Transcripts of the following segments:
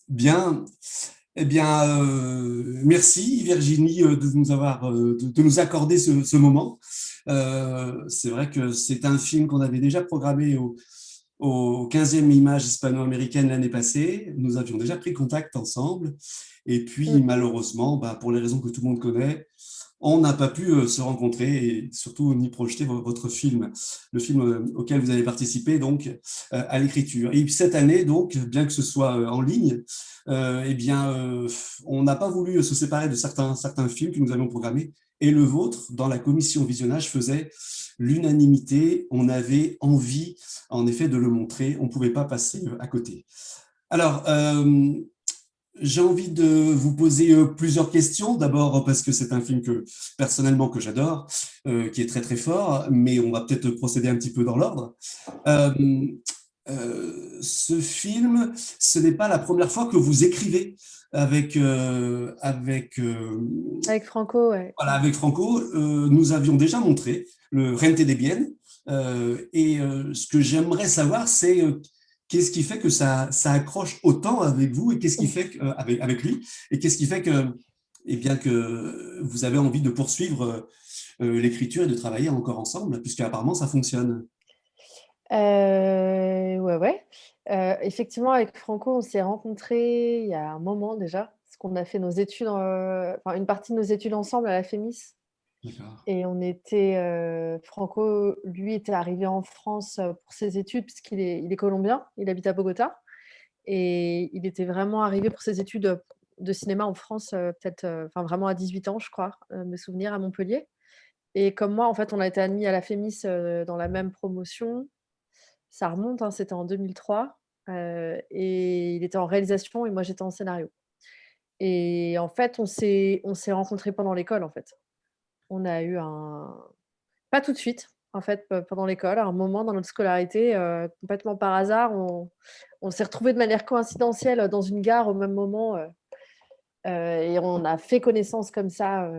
Bien. Eh bien, merci Virginie de nous accorder ce moment. C'est vrai que c'est un film qu'on avait déjà programmé au 15e Image hispano-américaine l'année passée. Nous avions déjà pris contact ensemble. Et puis, Mm. malheureusement, bah, pour les raisons que tout le monde connaît, on n'a pas pu se rencontrer et surtout ni projeter votre film, le film auquel vous avez participé donc à l'écriture. Et cette année donc, bien que ce soit en ligne, eh bien, on n'a pas voulu se séparer de certains films que nous avions programmés. Et le vôtre, dans la commission visionnage, faisait l'unanimité. On avait envie, en effet, de le montrer. On ne pouvait pas passer à côté. Alors, j'ai envie de vous poser plusieurs questions. D'abord parce que c'est un film que personnellement que j'adore, qui est très très fort, mais on va peut-être procéder un petit peu dans l'ordre. Euh, Ce film, ce n'est pas la première fois que vous écrivez Avec Franco, ouais. voilà, avec Franco. Nous avions déjà montré le Rente des Bien. Ce que j'aimerais savoir, c'est qu'est-ce qui fait que ça accroche autant avec vous et qu'est-ce qui fait avec lui et qu'est-ce qui fait eh bien, que vous avez envie de poursuivre l'écriture et de travailler encore ensemble, puisque apparemment ça fonctionne. Ouais, ouais. Effectivement, avec Franco, on s'est rencontrés il y a un moment déjà, parce qu'on a fait nos études, enfin, une partie de nos études ensemble à la FEMIS. D'accord. Et Franco, lui, était arrivé en France pour ses études, puisqu'il est colombien, il habite à Bogota. Et il était vraiment arrivé pour ses études de cinéma en France, peut-être, enfin, vraiment à 18 ans, je crois, me souvenir, à Montpellier. Et comme moi, en fait, on a été admis à la FEMIS dans la même promotion. Ça remonte, hein, c'était en 2003, et il était en réalisation et moi j'étais en scénario. Et en fait, on s'est rencontrés pendant l'école, en fait. On a eu un pas tout de suite, en fait, pendant l'école, à un moment dans notre scolarité, complètement par hasard, on s'est retrouvés de manière coïncidentielle dans une gare au même moment, et on a fait connaissance comme ça,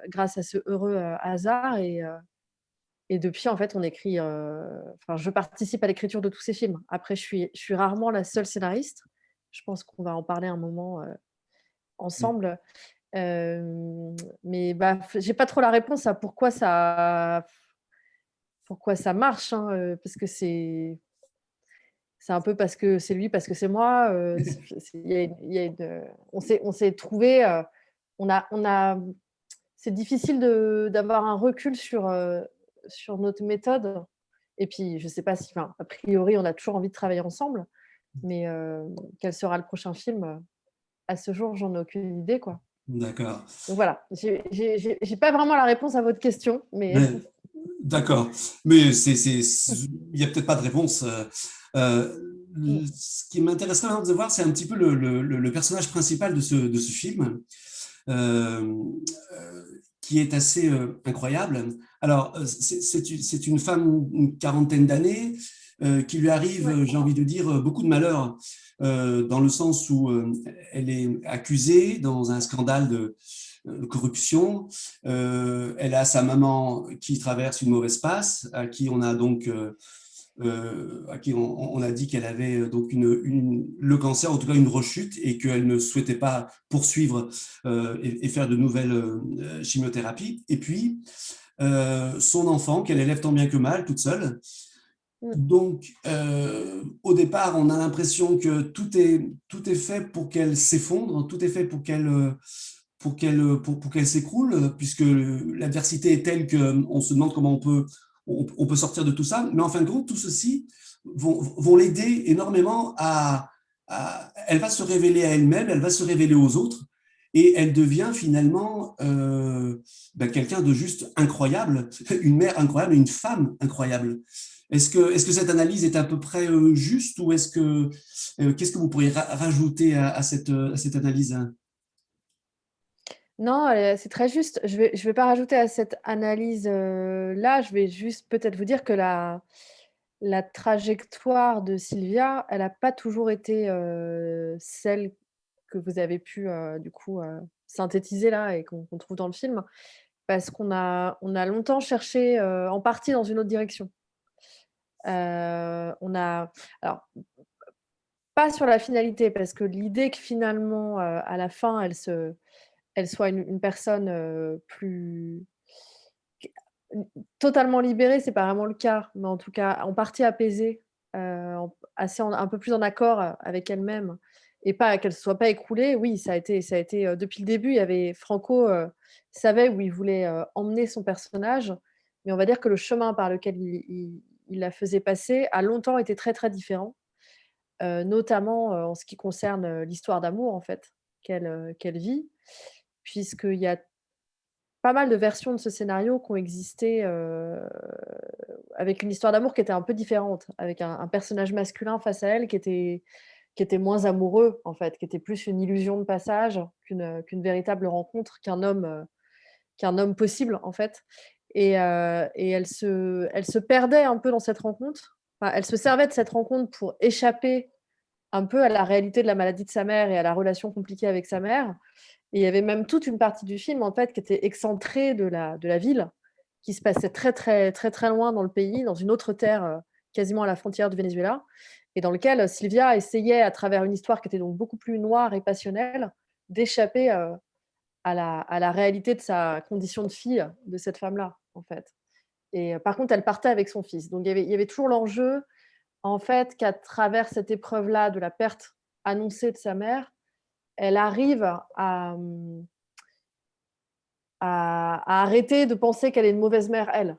grâce à ce heureux, hasard. Et depuis, en fait, on écrit, enfin, je participe à l'écriture de tous ces films. Après, je suis rarement la seule scénariste. Je pense qu'on va en parler un moment, Mm. ensemble. Mais bah, j'ai pas trop la réponse à pourquoi ça marche, hein, parce que c'est un peu parce que c'est lui, parce que c'est moi. On s'est trouvés. C'est difficile d'avoir un recul sur notre méthode. Et puis, je sais pas si, enfin, a priori, on a toujours envie de travailler ensemble, mais quel sera le prochain film? À ce jour, j'en ai aucune idée, quoi. D'accord. Donc voilà, j'ai pas vraiment la réponse à votre question, mais Mais d'accord, mais il n'y a peut-être pas de réponse. Ce qui m'intéresserait vraiment de voir, c'est un petit peu le personnage principal de ce film, euh, qui est assez incroyable. Alors, c'est une femme, une quarantaine d'années, qui lui arrive, ouais. j'ai envie de dire, beaucoup de malheurs, dans le sens où elle est accusée dans un scandale de corruption. Elle a sa maman qui traverse une mauvaise passe, à qui on a donc à qui on a dit qu'elle avait donc le cancer, en tout cas une rechute, et qu'elle ne souhaitait pas poursuivre et faire de nouvelles chimiothérapies. Et puis, son enfant, qu'elle élève tant bien que mal, toute seule. Mm. Donc, au départ, on a l'impression que tout est fait pour qu'elle s'effondre, tout est fait pour qu'elle s'écroule, puisque l'adversité est telle qu'on se demande comment on peut sortir de tout ça. Mais en fin de compte, tout ceci vont l'aider énormément elle va se révéler à elle-même, elle va se révéler aux autres, et elle devient finalement ben, quelqu'un de juste incroyable, une mère incroyable, une femme incroyable. Est-ce que cette analyse est à peu près juste, ou qu'est-ce que vous pourriez rajouter à cette analyse? Non, c'est très juste. Je vais pas rajouter à cette analyse, là. Je vais juste peut-être vous dire que la trajectoire de Sylvia, elle a pas toujours été, celle que vous avez pu, du coup, synthétiser là et qu'on trouve dans le film. Parce qu'on a longtemps cherché, en partie dans une autre direction. On a alors pas sur la finalité, parce que l'idée que finalement, à la fin, elle soit une personne, plus totalement libérée, c'est pas vraiment le cas, mais en tout cas en partie apaisée, un peu plus en accord avec elle-même et pas qu'elle ne soit pas écroulée. Oui, ça a été, depuis le début, il y avait Franco, savait où il voulait, emmener son personnage, mais on va dire que le chemin par lequel il la faisait passer a longtemps été très, très différent, notamment, en ce qui concerne, l'histoire d'amour en fait qu'elle vit, puisqu'il y a pas mal de versions de ce scénario qui ont existé, avec une histoire d'amour qui était un peu différente, avec un personnage masculin face à elle qui était moins amoureux, en fait, qui était plus une illusion de passage qu'une véritable rencontre, qu'un homme possible, en fait. Et elle se perdait un peu dans cette rencontre. Enfin, elle se servait de cette rencontre pour échapper un peu à la réalité de la maladie de sa mère et à la relation compliquée avec sa mère. Et il y avait même toute une partie du film, en fait, qui était excentrée de la ville, qui se passait très, très, très, très loin dans le pays, dans une autre terre, quasiment à la frontière du Venezuela, et dans lequel Sylvia essayait, à travers une histoire qui était donc beaucoup plus noire et passionnelle, d'échapper, à la réalité de sa condition de fille, de cette femme-là, en fait. Et par contre, elle partait avec son fils. Donc il y avait toujours l'enjeu, en fait, qu'à travers cette épreuve-là de la perte annoncée de sa mère, elle arrive à arrêter de penser qu'elle est une mauvaise mère, elle.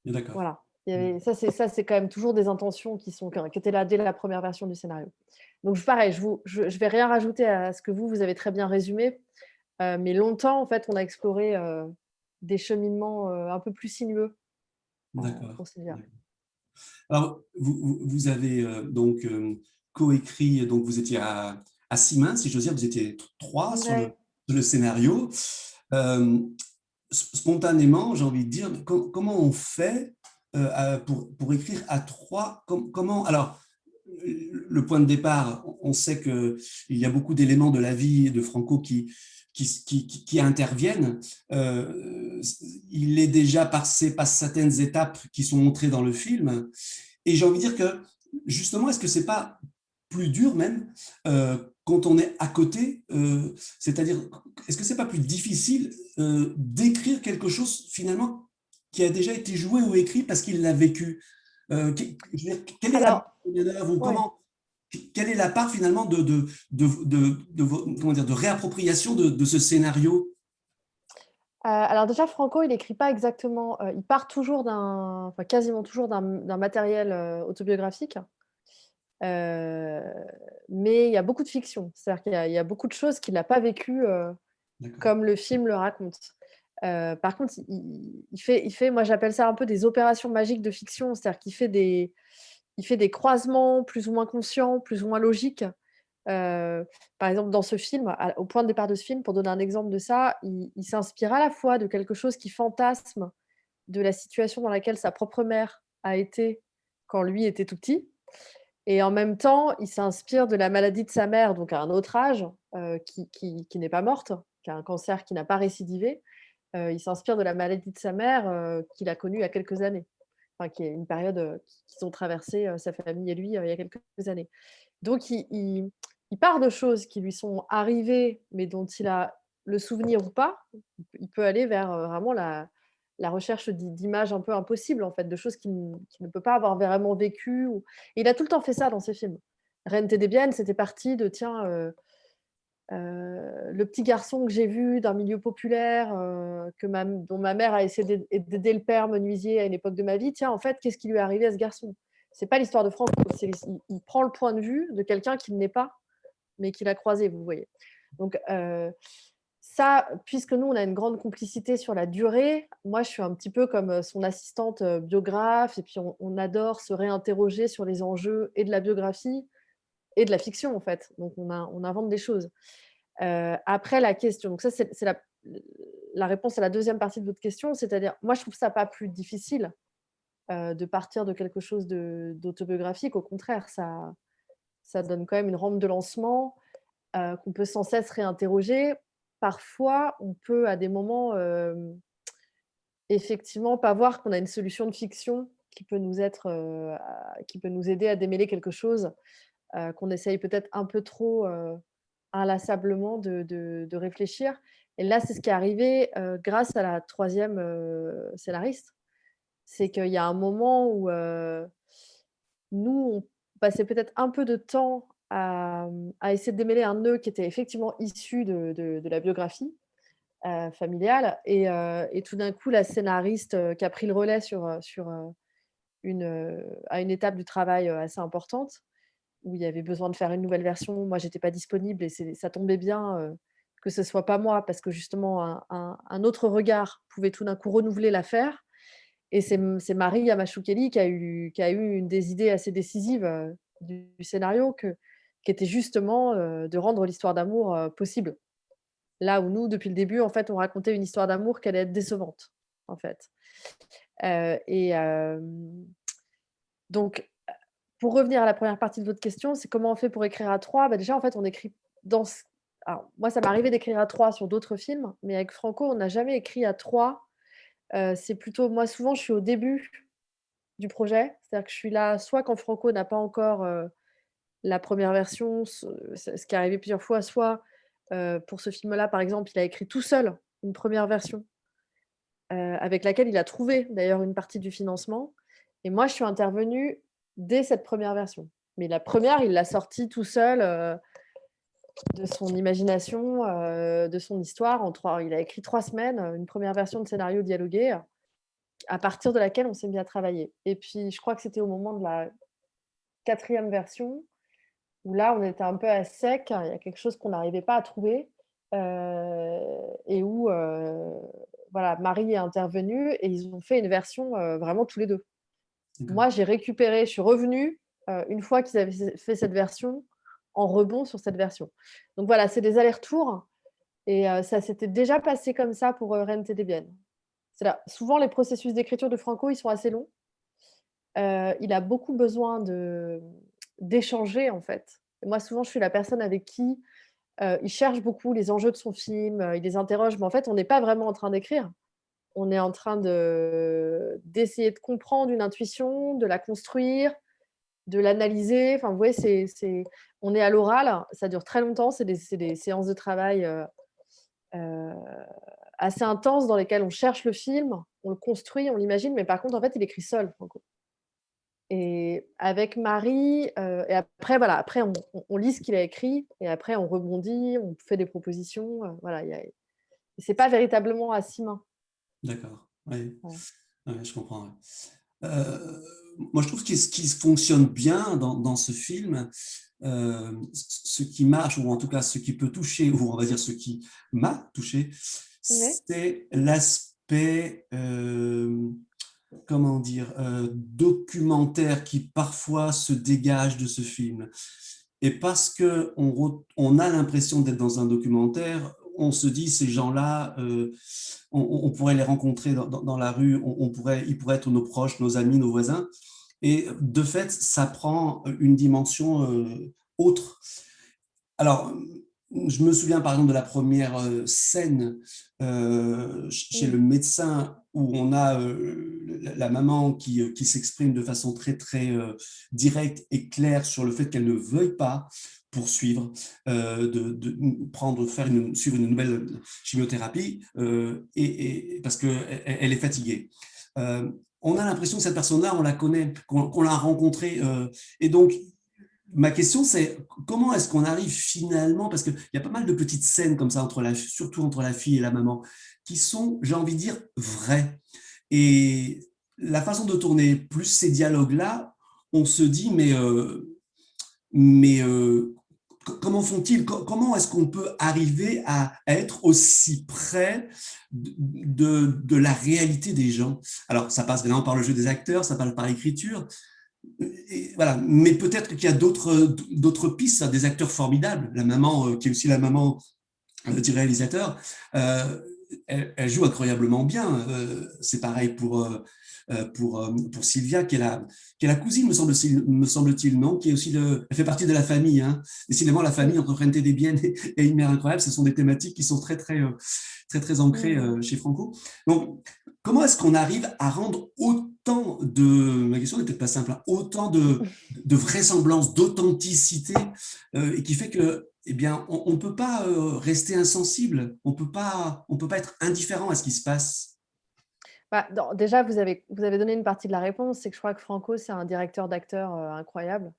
D'accord. Voilà. Il y avait ça c'est quand même toujours des intentions qui étaient là dès la première version du scénario. Donc pareil, je vais rien rajouter à ce que vous avez très bien résumé, mais longtemps, en fait, on a exploré, des cheminements, un peu plus sinueux pour D'accord. Sylvia. Alors, vous avez donc coécrit, donc vous étiez à 6 mains, si j'ose dire, vous étiez trois Ouais. sur le scénario. Euh, Spontanément, j'ai envie de dire, comment on fait pour écrire à trois comment, alors, le point de départ, on sait qu'il y a beaucoup d'éléments de la vie de Franco qui interviennent. Il est déjà passé par certaines étapes qui sont montrées dans le film. Et j'ai envie de dire que, justement, est-ce que c'est pas plus dur même quand on est à côté, c'est-à-dire, est-ce que c'est pas plus difficile d'écrire quelque chose finalement qui a déjà été joué ou écrit parce qu'il l'a vécu? Je veux dire, quelle est la Alors, ou ouais. quelle est la part finalement comment dire, de réappropriation de ce scénario? Alors déjà Franco, il écrit pas exactement, il part toujours enfin quasiment toujours d'un matériel, autobiographique, heu, mais il y a beaucoup de fiction. C'est-à-dire qu'il y a beaucoup de choses qu'il n'a pas vécues, D'accord. comme le film le raconte. Par contre, il fait moi j'appelle ça un peu des opérations magiques de fiction, c'est-à-dire qu'il fait des croisements plus ou moins conscients, plus ou moins logiques. Par exemple, dans ce film, au point de départ de ce film, pour donner un exemple de ça, il s'inspire à la fois de quelque chose qui fantasme de la situation dans laquelle sa propre mère a été quand lui était tout petit, et en même temps, il s'inspire de la maladie de sa mère, donc à un autre âge, qui n'est pas morte, qui a un cancer qui n'a pas récidivé. Il s'inspire de la maladie de sa mère, qu'il a connue il y a quelques années. Enfin, qui est une période, qu'ils ont traversée, sa famille et lui, il y a quelques années. Donc il part de choses qui lui sont arrivées, mais dont il a le souvenir ou pas. Il peut aller vers, vraiment la recherche d'images un peu impossibles, en fait, de choses qu'il ne peut pas avoir vraiment vécues ou et il a tout le temps fait ça dans ses films. Reine Tedébienne, c'était parti de tiens, le petit garçon que j'ai vu d'un milieu populaire, dont ma mère a essayé d'aider le père menuisier à une époque de ma vie. Tiens, en fait, qu'est-ce qui lui est arrivé à ce garçon? C'est pas l'histoire de Franco, il prend le point de vue de quelqu'un qu'il n'est pas, mais qu'il a croisé, vous voyez? Donc ça, puisque nous, on a une grande complicité sur la durée, moi, je suis un petit peu comme, son assistante, biographe, et puis on adore se réinterroger sur les enjeux et de la biographie et de la fiction, en fait. Donc on invente des choses. Après la question, donc ça c'est la réponse à la deuxième partie de votre question, c'est-à-dire moi je trouve ça pas plus difficile, de partir de quelque chose d'autobiographique. Au contraire, ça donne quand même une rampe de lancement, qu'on peut sans cesse réinterroger. Parfois, on peut à des moments, effectivement pas voir qu'on a une solution de fiction qui peut nous aider à démêler quelque chose. qu'on essaye peut-être un peu trop, inlassablement de réfléchir. Et là, c'est ce qui est arrivé, grâce à la troisième scénariste. C'est qu'il y a un moment où, nous, on passait peut-être un peu de temps à essayer de démêler un nœud qui était effectivement issu de la biographie, familiale, et tout d'un coup, la scénariste, qui a pris le relais à une étape du travail, assez importante, où il y avait besoin de faire une nouvelle version. Moi, j'étais pas disponible et ça tombait bien, que ce soit pas moi parce que justement un autre regard pouvait tout d'un coup renouveler l'affaire. Et c'est Marie Yamashukeli qui a eu une des idées assez décisives, du scénario, qui était justement, de rendre l'histoire d'amour, possible. Là où nous, depuis le début, en fait, on racontait une histoire d'amour qui allait être décevante, en fait. Et donc, pour revenir à la première partie de votre question, c'est comment on fait pour écrire à 3? Bah, déjà, en fait, on écrit dans ce alors moi, ça m'est arrivé d'écrire à 3 sur d'autres films, mais avec Franco, on n'a jamais écrit à 3. C'est plutôt moi, souvent, je suis au début du projet. C'est-à-dire que je suis là soit quand Franco n'a pas encore, la première version, ce qui est arrivé plusieurs fois, soit, pour ce film-là, par exemple, il a écrit tout seul une première version, avec laquelle il a trouvé d'ailleurs une partie du financement, et moi je suis intervenue dès cette première version. Mais la première, il l'a sortie tout seul, de son imagination, de son histoire il a écrit 3 semaines, une première version de scénario dialogué, à partir de laquelle on s'est mis à travailler. Et puis je crois que c'était au moment de la quatrième version où là, on était un peu à sec, il y a quelque chose qu'on n'arrivait pas à trouver, et où, voilà, Marie est intervenue et ils ont fait une version, vraiment tous les 2. D'accord. Moi, je suis revenue, une fois qu'ils avaient fait cette version, en rebond sur cette version. Donc voilà, c'est des allers-retours, et ça s'était déjà passé comme ça pour, Rente de Bien. C'est là souvent les processus d'écriture de Franco, ils sont assez longs. Il a beaucoup besoin d'échanger, en fait. Et moi, souvent, je suis la personne avec qui, il cherche beaucoup les enjeux de son film, il les interroge, mais en fait, on n'est pas vraiment en train d'écrire. On est en train d'essayer de comprendre une intuition, de la construire, de l'analyser. Enfin, vous voyez, on est à l'oral, ça dure très longtemps, c'est des séances de travail, heu, assez intenses dans lesquelles on cherche le film, on le construit, on l'imagine, mais par contre, en fait, il écrit seul, Franco. Et avec Marie, et après voilà, après on lit ce qu'il a écrit et après on rebondit, on fait des propositions, voilà, c'est pas véritablement à 6 mains. D'accord. Oui, Ouais. ouais, je comprends, ouais. Moi, je trouve que ce qui fonctionne bien dans ce film, ce qui marche, ou en tout cas ce qui peut toucher, ou on va dire ce qui m'a touché, Ouais. c'est l'aspect, comment dire, documentaire qui parfois se dégage de ce film. Et parce qu'on a l'impression d'être dans un documentaire, on se dit, ces gens-là, on pourrait les rencontrer dans la rue, ils pourraient être nos proches, nos amis, nos voisins. Et de fait, ça prend une dimension autre. Alors, je me souviens par exemple de la première scène chez Mmh. le médecin où on a la maman qui s'exprime de façon très très directe et claire sur le fait qu'elle ne veuille pas poursuivre, suivre une nouvelle chimiothérapie parce qu'elle est fatiguée. On a l'impression que cette personne-là, on la connaît, qu'on l'a rencontrée, et donc ma question, c'est comment est-ce qu'on arrive finalement, parce qu'il y a pas mal de petites scènes comme ça, surtout entre la fille et la maman, qui sont, j'ai envie de dire, vraies. Et la façon de tourner plus ces dialogues-là, on se dit, mais comment font-ils? Comment est-ce qu'on peut arriver à être aussi près de la réalité des gens? Alors, ça passe vraiment par le jeu des acteurs, ça passe par l'écriture, et voilà. Mais peut-être qu'il y a d'autres pistes, hein, des acteurs formidables. La maman, qui est aussi la maman du réalisateur, euh, elle joue incroyablement bien. C'est pareil pour Sylvia, qui est la cousine, me semble-t-il, non? Qui est aussi elle fait partie de la famille. Hein. Décidément, la famille Oui. entre Frente des Biens et Une mère incroyable, ce sont des thématiques qui sont très, très, très, très ancrées Mmh. chez Franco. Donc, comment est-ce qu'on arrive à rendre autant de, ma question n'est peut-être pas simple, hein, autant de vraisemblance, d'authenticité, et qui fait que, eh bien, on ne peut pas rester insensible, on peut pas être indifférent à ce qui se passe. Bah, déjà, vous avez donné une partie de la réponse, c'est que je crois que Franco, c'est un directeur d'acteurs incroyable.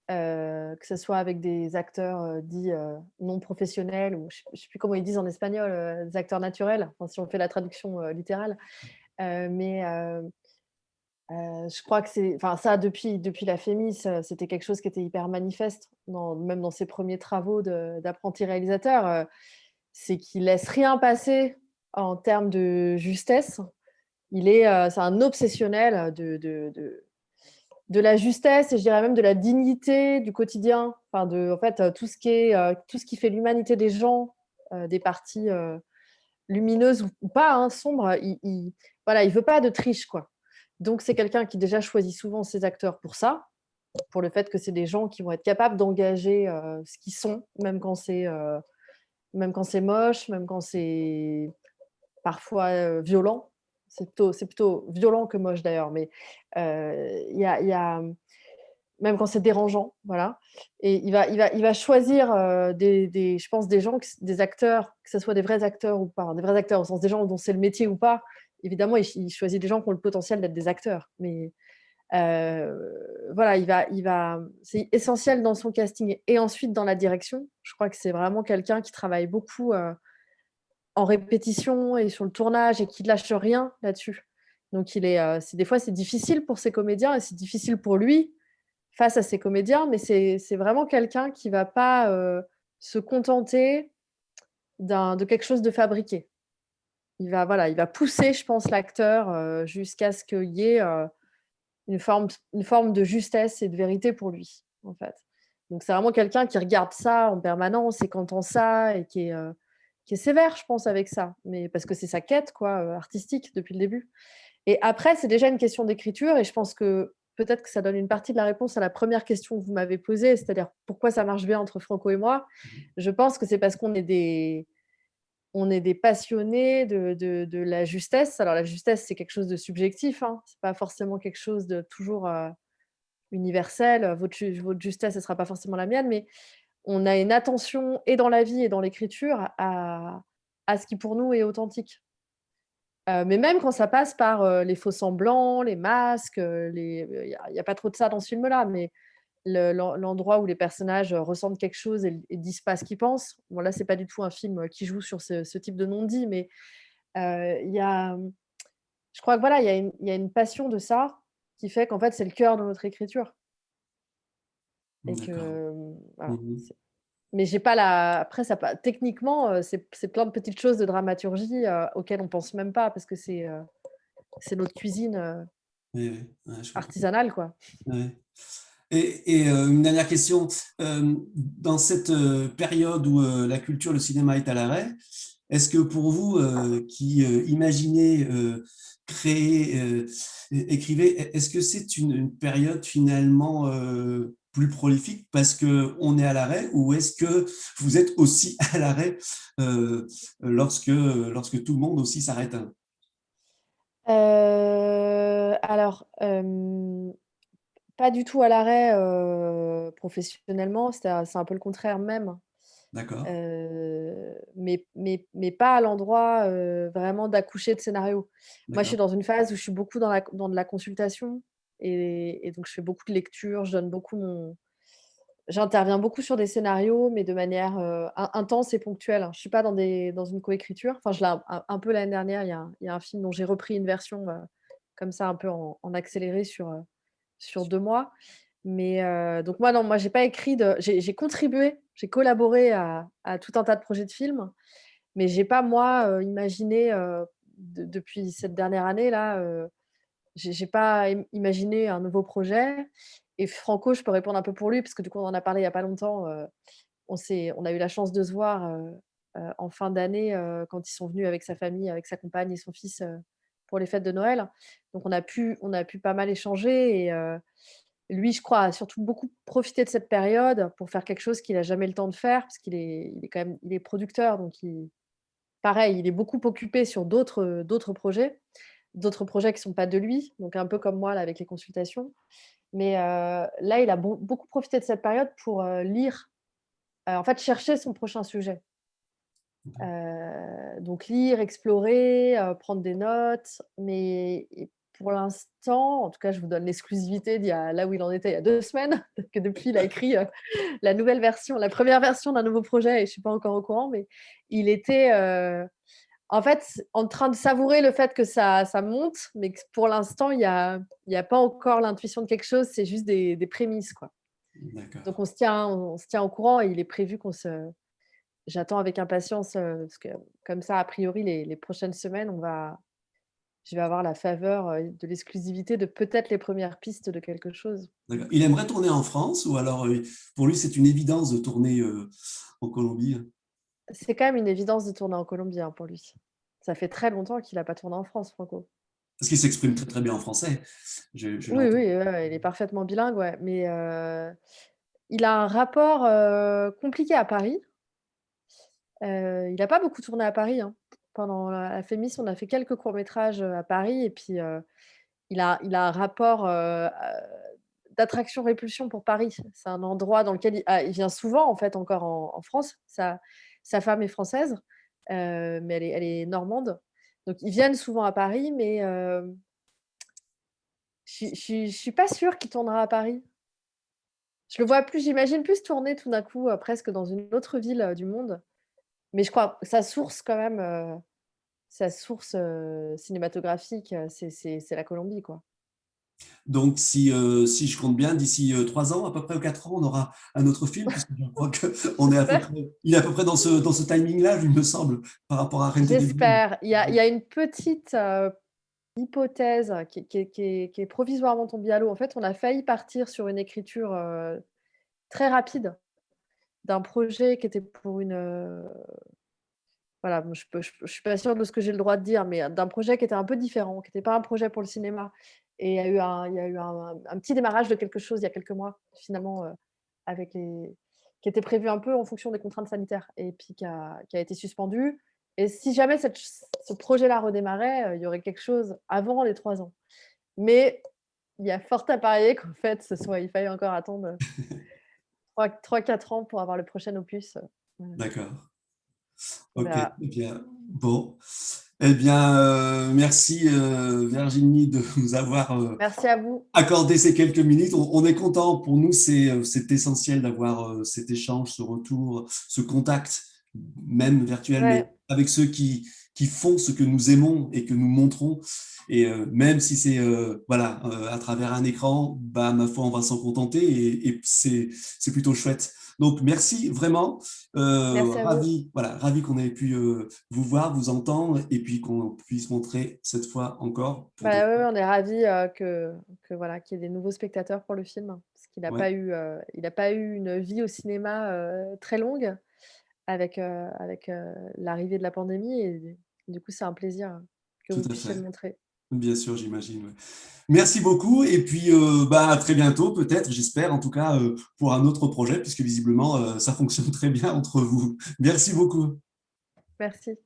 Que ce soit avec des acteurs dits non professionnels, ou je ne sais plus comment ils disent en espagnol, des acteurs naturels, enfin, si on fait la traduction littérale. Mais je crois que enfin, ça, depuis la Fémis, c'était quelque chose qui était hyper manifeste, même dans ses premiers travaux d'apprenti réalisateur. C'est qu'il laisse rien passer en termes de justesse. C'est un obsessionnel de la justesse, et je dirais même de la dignité du quotidien. Enfin, en fait, tout ce qui fait l'humanité des gens, des parties lumineuses ou pas, hein, sombres, voilà, il veut pas de triche, quoi. Donc, c'est quelqu'un qui déjà choisit souvent ses acteurs pour ça, pour le fait que c'est des gens qui vont être capables d'engager ce qu'ils sont, même quand c'est moche, même quand c'est parfois violent. C'est plutôt violent que moche d'ailleurs, mais il y a même quand c'est dérangeant, voilà. Et il va choisir je pense, des gens, des acteurs, que ce soit des vrais acteurs ou pas, des vrais acteurs au sens des gens dont c'est le métier ou pas. Évidemment, il choisit des gens qui ont le potentiel d'être des acteurs, mais voilà, c'est essentiel dans son casting et ensuite dans la direction. Je crois que c'est vraiment quelqu'un qui travaille beaucoup en répétition et sur le tournage et qui ne lâche rien là-dessus. Donc, des fois, c'est difficile pour ses comédiens et c'est difficile pour lui face à ses comédiens, mais c'est vraiment quelqu'un qui ne va pas se contenter de quelque chose de fabriqué. Voilà, il va pousser, je pense, l'acteur jusqu'à ce qu'il y ait une forme de justesse et de vérité pour lui, en fait. Donc, c'est vraiment quelqu'un qui regarde ça en permanence et qui entend ça et qui est sévère, je pense, avec ça, mais parce que c'est sa quête, quoi, artistique depuis le début. Et après, c'est déjà une question d'écriture, et je pense que peut-être que ça donne une partie de la réponse à la première question que vous m'avez posée, c'est-à-dire pourquoi ça marche bien entre Franco et moi. Je pense que c'est parce on est des passionnés de la justesse. Alors la justesse, c'est quelque chose de subjectif, hein. C'est pas forcément quelque chose de toujours universel. Votre justesse, ce sera pas forcément la mienne, mais on a une attention, et dans la vie et dans l'écriture, à ce qui pour nous est authentique. Mais même quand ça passe par les faux-semblants, les masques, il y a pas trop de ça dans ce film-là, mais l'endroit où les personnages ressentent quelque chose et disent pas ce qu'ils pensent. Bon, là, c'est pas du tout un film qui joue sur ce type de non-dit, mais il y a, je crois que voilà, il y a une passion de ça qui fait qu'en fait, c'est le cœur de notre écriture, et D'accord. que, voilà. Mhm. Mais j'ai pas la après ça pa techniquement, c'est plein de petites choses de dramaturgie auxquelles on pense même pas, parce que c'est notre cuisine Oui, oui, ouais, je comprends. artisanale, quoi. Ouais. Une dernière question. Dans cette période où la culture, le cinéma est à l'arrêt, est-ce que pour vous, qui imaginez, créez, écrivez, est-ce que c'est une période finalement plus prolifique parce qu'on est à l'arrêt, ou est-ce que vous êtes aussi à l'arrêt lorsque tout le monde aussi s'arrête? Alors, pas du tout à l'arrêt professionnellement, c'est un peu le contraire même. D'accord, Mais pas à l'endroit vraiment d'accoucher de scénario. Moi, je suis d'accord, dans une phase où je suis beaucoup dans de la consultation, et donc je fais beaucoup de lectures, j'interviens beaucoup sur des scénarios, mais de manière intense et ponctuelle, hein. Je suis pas dans une coécriture. Enfin, je l'ai un peu l'année dernière, il y a un film dont j'ai repris une version comme ça, un peu en accéléré sur 2 mois. Mais donc moi, non, moi, j'ai pas écrit j'ai contribué, j'ai collaboré à tout un tas de projets de films, mais j'ai pas, moi, imaginé depuis cette dernière année-là, j'ai pas imaginé un nouveau projet. Et Franco, je peux répondre un peu pour lui, parce que du coup, on en a parlé il y a pas longtemps. On a eu la chance de se voir en fin d'année, quand ils sont venus avec sa famille, avec sa compagne et son fils, pour les fêtes de Noël. Donc on a pu pas mal échanger, et lui, je crois, a surtout beaucoup profité de cette période pour faire quelque chose qu'il a jamais le temps de faire, parce qu'il est quand même, il est producteur, donc pareil, il est beaucoup occupé sur d'autres projets. d'autres projets qui ne sont pas de lui, donc un peu comme moi là avec les consultations. Mais là, il a beaucoup profité de cette période pour lire, en fait, chercher son prochain sujet. Donc lire, explorer, prendre des notes, mais pour l'instant, en tout cas, je vous donne l'exclusivité là où il en était il y a 2 semaines, que depuis il a écrit, la nouvelle version, la première version d'un nouveau projet et je suis pas encore au courant, mais il était, en fait, en train de savourer le fait que ça monte, mais que pour l'instant, il y a pas encore l'intuition de quelque chose, c'est juste des prémices, quoi. D'accord. Donc on se tient au courant et il est prévu qu'on se j'attends avec impatience, parce que comme ça, a priori, les prochaines semaines, je vais avoir la faveur, de l'exclusivité de peut-être les premières pistes de quelque chose. D'accord. Il aimerait tourner en France ou alors pour lui c'est une évidence de tourner en Colombie? C'est quand même une évidence de tourner en Colombie, hein, pour lui. Ça fait très longtemps qu'il a pas tourné en France, Franco. Parce qu'il s'exprime très très bien en français. Je Oui, l'entends. oui, ouais, ouais, il est parfaitement bilingue, ouais, mais il a un rapport, compliqué à Paris. Il a pas beaucoup tourné à Paris, hein. Pendant la Fémis, on a fait quelques courts métrages, à Paris et puis, il a un rapport, d'attraction-répulsion pour Paris. C'est un endroit dans lequel il vient souvent, en fait, encore en France. Sa femme est française, mais elle est normande. Donc ils viennent souvent à Paris, mais je suis pas sûre qu'il tournera à Paris. Je le vois plus j'imagine plus tourner tout d'un coup, presque dans une autre ville, du monde. Mais je crois sa source, cinématographique, c'est la Colombie, quoi. Donc si je compte bien, d'ici 3 ans à peu près ou 4 ans, on aura un autre film, puisque je crois qu'on est à peu J'espère. près, il est à peu près dans ce timing-là, il me semble, par rapport à Rente de Ville. J'espère. Il y a une petite, hypothèse qui est provisoirement tombée à l'eau. En fait, on a failli partir sur une écriture, très rapide d'un projet qui était pour une, voilà, bon, je suis pas sûre de ce que j'ai le droit de dire, mais d'un projet qui était un peu différent, qui était pas un projet pour le cinéma et il y a eu un petit démarrage de quelque chose il y a quelques mois, finalement, avec les qui était prévu un peu en fonction des contraintes sanitaires et puis qui a été suspendu et si jamais ce projet-là redémarrait, il y aurait quelque chose avant les 3 ans. Mais il y a fort à parier qu'en fait, il faille encore attendre, 3-4 ans pour avoir le prochain opus, voilà, D'accord. on Ok, eh verra. bien, bon. Eh bien, merci Virginie de nous avoir Merci à vous. accordé ces quelques minutes. On est content. Pour nous, c'est essentiel d'avoir cet échange, ce retour, ce contact, même virtuel, mais Ouais. avec ceux qui font ce que nous aimons et que nous montrons. Et même si c'est voilà à travers un écran, bah ma foi, on va s'en contenter et c'est plutôt chouette. Donc merci vraiment. Merci à vous. Ravi qu'on ait pu vous voir, vous entendre et puis qu'on puisse montrer cette fois encore pour Bah, d'autres. ouais, ouais, on est ravis, que voilà, qu'il y ait des nouveaux spectateurs pour le film, parce qu'il n'a Ouais, pas eu, une vie au cinéma, très longue avec l'arrivée de la pandémie et du coup, c'est un plaisir que tout vous à puissiez le fait. montrer. Bien sûr, j'imagine. Ouais. Merci beaucoup et puis bah, à très bientôt, peut-être, j'espère, en tout cas, pour un autre projet, puisque visiblement, ça fonctionne très bien entre vous. Merci beaucoup. Merci.